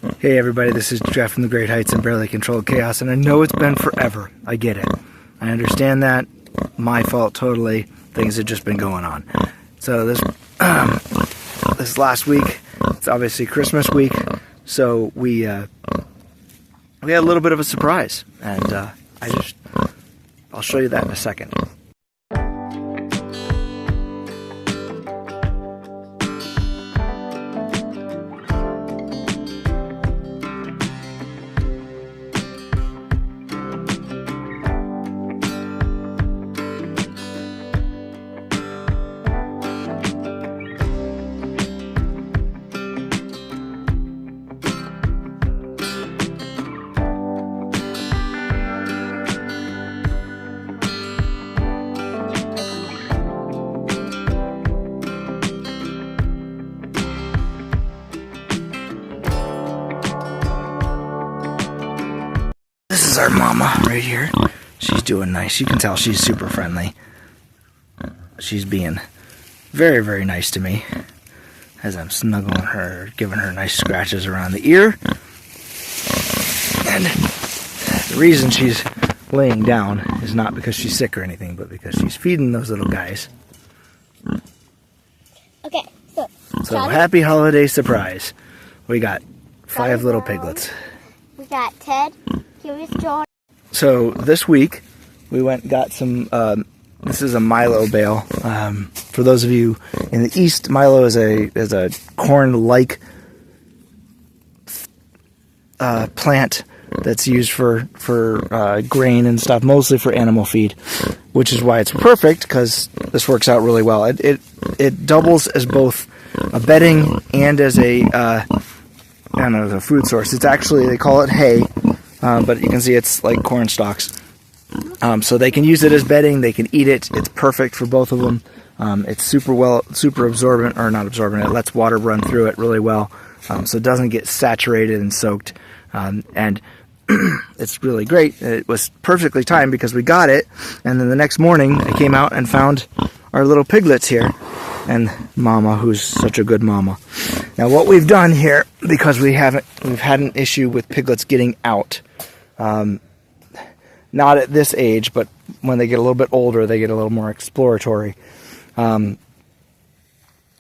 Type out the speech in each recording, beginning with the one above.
Hey everybody, this is Jeff from the Great Heights and Barely Controlled Chaos, and I know it's been forever. I get it. I understand that. My fault totally. Things have just been going on. So this last week, it's obviously Christmas week, so we had a little bit of a surprise, and I'll show you that in a second. This is our mama right here. She's doing nice. You can tell she's super friendly. She's being very, very nice to me as I'm snuggling her, giving her nice scratches around the ear. And the reason she's laying down is not because she's sick or anything, but because she's feeding those little guys. Okay, so happy holiday surprise. We got 5 little piglets. We got Ted, Curious John. So this week we went and got some, this is a Milo bale. For those of you in the East, Milo is a corn-like plant that's used for grain and stuff, mostly for animal feed, which is why it's perfect, because this works out really well. It doubles as both a bedding and as a food source. It's actually, they call it hay, but you can see it's like corn stalks. So they can use it as bedding, they can eat it, it's perfect for both of them. It's super absorbent, or not absorbent, it lets water run through it really well, so it doesn't get saturated and soaked, and it's really great. It was perfectly timed because we got it, and then the next morning I came out and found our little piglets here, and Mama, who's such a good mama. Now what we've done here, because we've had an issue with piglets getting out, not at this age, but when they get a little bit older, they get a little more exploratory, and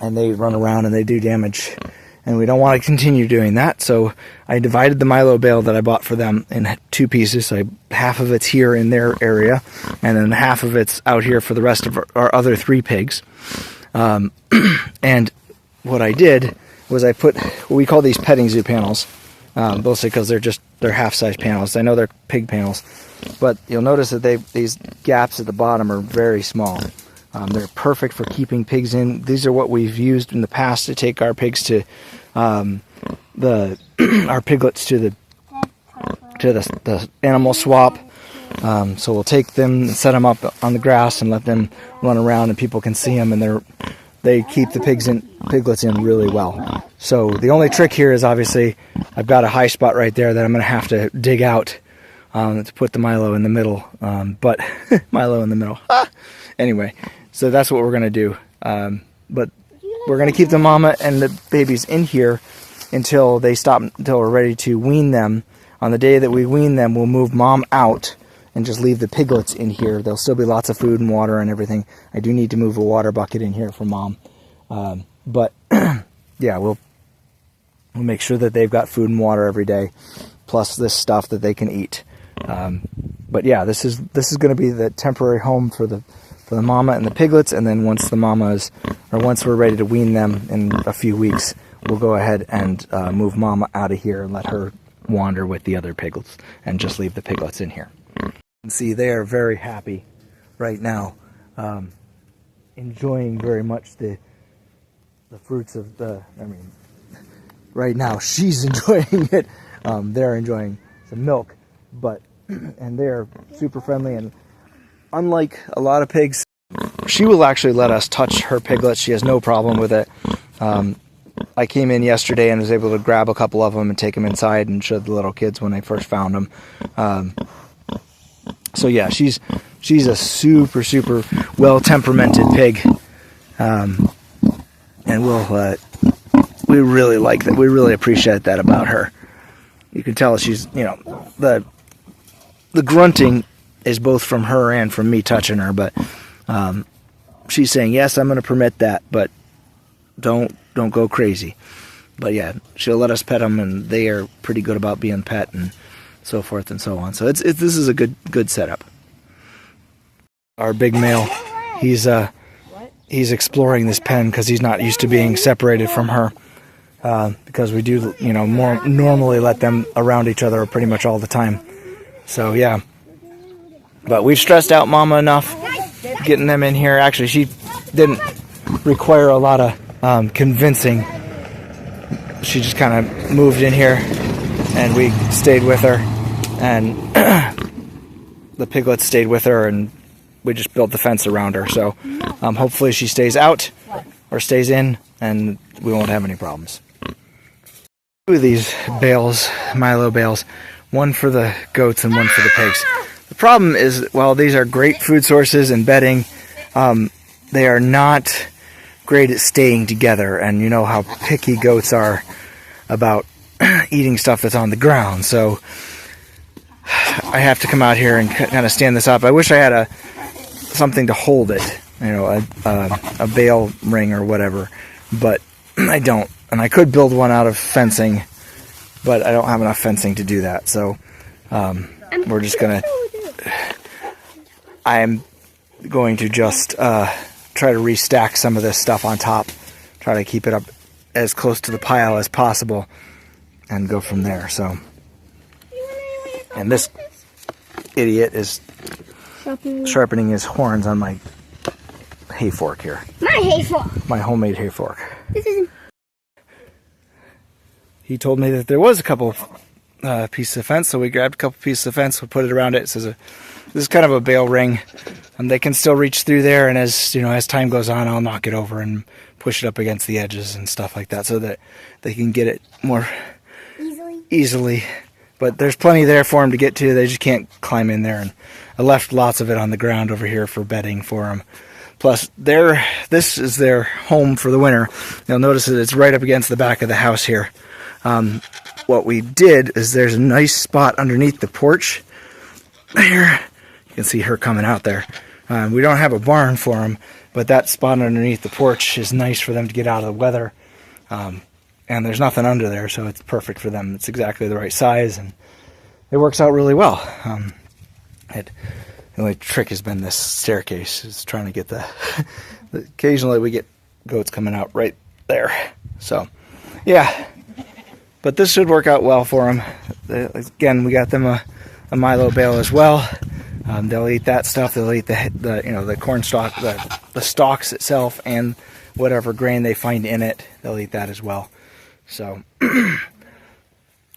they run around and they do damage, and we don't want to continue doing that. So I divided the Milo bale that I bought for them in 2 pieces. So half of it's here in their area, and then half of it's out here for the rest of our other 3 pigs. And what I did was I put what we call these petting zoo panels, mostly because they're half-size panels. I know they're pig panels, but you'll notice that these gaps at the bottom are very small. They're perfect for keeping pigs in. These are what we've used in the past to take our pigs to our piglets to the animal swap. So we'll take them and set them up on the grass and let them run around, and people can see them, and they keep the piglets in really well. So the only trick here is, obviously I've got a high spot right there that I'm going to have to dig out to put the Milo in the middle. But Milo in the middle. Anyway, so that's what we're going to do. But we're going to keep the mama and the babies in here until we're ready to wean them. On the day that we wean them, we'll move Mom out and just leave the piglets in here. There'll still be lots of food and water and everything. I do need to move a water bucket in here for Mom. But yeah, we'll make sure that they've got food and water every day, plus this stuff that they can eat. But yeah, this is going to be the temporary home for the mama and the piglets, and then once we're ready to wean them in a few weeks, we'll go ahead and move Mama out of here and let her wander with the other piglets and just leave the piglets in here. You can see they are very happy right now, enjoying very much the fruits of right now she's enjoying it. They're enjoying some milk, and they're super friendly, and unlike a lot of pigs, she will actually let us touch her piglets. She has no problem with it. I came in yesterday and was able to grab a couple of them and take them inside and show the little kids when I first found them. So yeah, she's a super, super well-temperamented pig, and we really like that. We really appreciate that about her. you can tell she's, the grunting is both from her and from me touching her, but she's saying, yes, I'm going to permit that, but don't go crazy. But yeah, she'll let us pet them, and they are pretty good about being pet and so forth and so on. So this is a good setup. Our big male, he's exploring this pen because he's not used to being separated from her. Because we do, more normally let them around each other pretty much all the time. So yeah, but we've stressed out Mama enough getting them in here. Actually, she didn't require a lot of convincing. She just kind of moved in here, and we stayed with her, and the piglets stayed with her, and we just built the fence around her. So hopefully she stays out or stays in, and we won't have any problems. Two of these bales, Milo bales, one for the goats and one for the pigs. The problem is, while these are great food sources and bedding, they are not great at staying together, and you know how picky goats are about eating stuff that's on the ground. So I have to come out here and kind of stand this up. I wish I had something to hold it, a bale ring or whatever, but I don't. And I could build one out of fencing, but I don't have enough fencing to do that. So we're just gonna. I am going to just try to restack some of this stuff on top, try to keep it up as close to the pile as possible, and go from there. So, and this idiot is sharpening his horns on my hay fork here. My hay fork. My homemade hay fork. This is. He told me that there was a couple pieces of fence, so we grabbed a couple pieces of fence, we put it around it. It says this is kind of a bale ring, and they can still reach through there. And as time goes on, I'll knock it over and push it up against the edges and stuff like that, so that they can get it more easily. But there's plenty there for them to get to. They just can't climb in there. And I left lots of it on the ground over here for bedding for them. Plus, this is their home for the winter. You'll notice that it's right up against the back of the house here. What we did is there's a nice spot underneath the porch. There, you can see her coming out there. We don't have a barn for them, but that spot underneath the porch is nice for them to get out of the weather. And there's nothing under there, so it's perfect for them. It's exactly the right size, and it works out really well. The only trick has been this staircase, is trying to get occasionally we get goats coming out right there. So, yeah. But this should work out well for them. Again, we got them a Milo bale as well. They'll eat that stuff. They'll eat the corn stalk, the stalks itself, and whatever grain they find in it. They'll eat that as well. So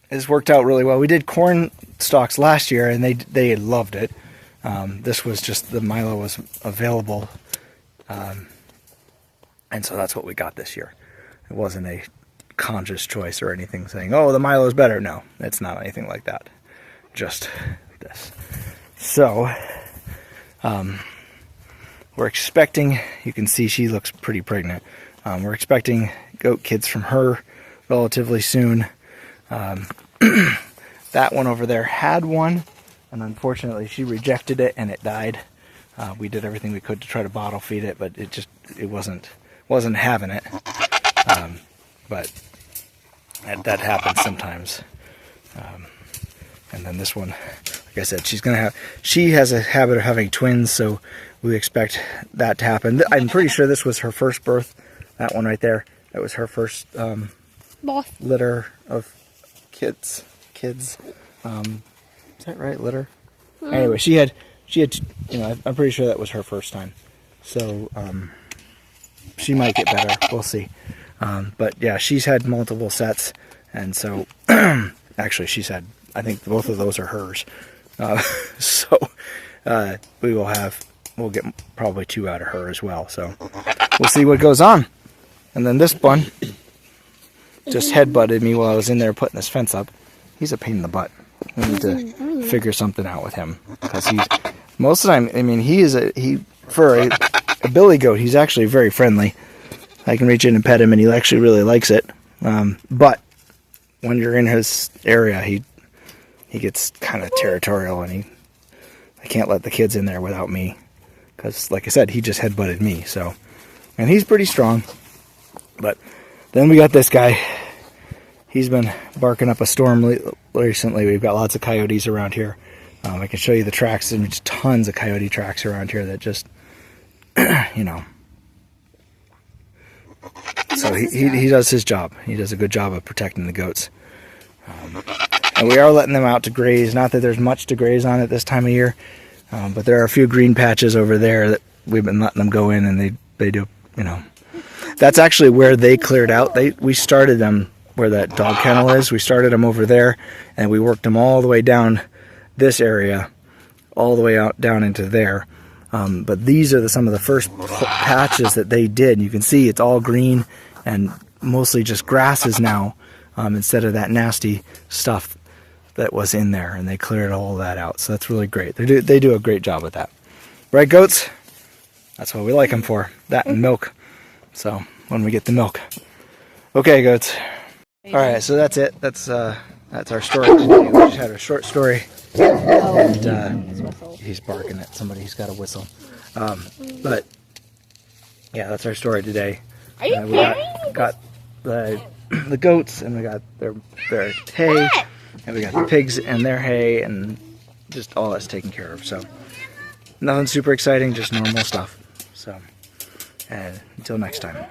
it's worked out really well. We did corn stalks last year, and they loved it. This was just the Milo was available, and so that's what we got this year. It wasn't a conscious choice or anything saying, oh, the Milo is better. No, it's not anything like that. Just this. So we're expecting, you can see she looks pretty pregnant. We're expecting goat kids from her relatively soon. That one over there had one, and unfortunately she rejected it and it died. We did everything we could to try to bottle feed it, but it wasn't having it. But that happens sometimes. And then this one, like I said, she has a habit of having twins, so we expect that to happen. I'm pretty sure this was her first birth. That one right there, that was her first litter of kids. Is that right, litter? Anyway, she had, I'm pretty sure that was her first time. So she might get better. We'll see. But yeah, she's had multiple sets, and so actually I think both of those are hers. So we'll get probably 2 out of her as well. So we'll see what goes on. And then this bun just headbutted me while I was in there putting this fence up. He's a pain in the butt. We need to figure something out with him, because most of the time, I mean, for a billy goat, he's actually very friendly. I can reach in and pet him, and he actually really likes it. But when you're in his area, he gets kind of territorial, and I can't let the kids in there without me, because like I said, he just headbutted me. So, and he's pretty strong. But then we got this guy. He's been barking up a storm recently. We've got lots of coyotes around here. I can show you the tracks. There's just tons of coyote tracks around here that just, you know. So he does his job. He does a good job of protecting the goats. And we are letting them out to graze. Not that there's much to graze on at this time of year, but there are a few green patches over there that we've been letting them go in, and they do, you know. That's actually where they cleared out. We started them where that dog kennel is. We started them over there, and we worked them all the way down this area, all the way out down into there. But these are some of the first patches that they did. You can see it's all green and mostly just grasses now, instead of that nasty stuff that was in there, and they cleared all of that out. So that's really great. They do a great job with that. Right, goats? That's what we like them for. That and milk. So when we get the milk. Okay, goats. All right, so that's it. That's our story. We just had a short story. And he's barking at somebody. He's got a whistle. But yeah, that's our story today. Are you We got the goats, and we got their hay, and we got the pigs and their hay, and just all that's taken care of. So nothing super exciting, just normal stuff. So, and until next time.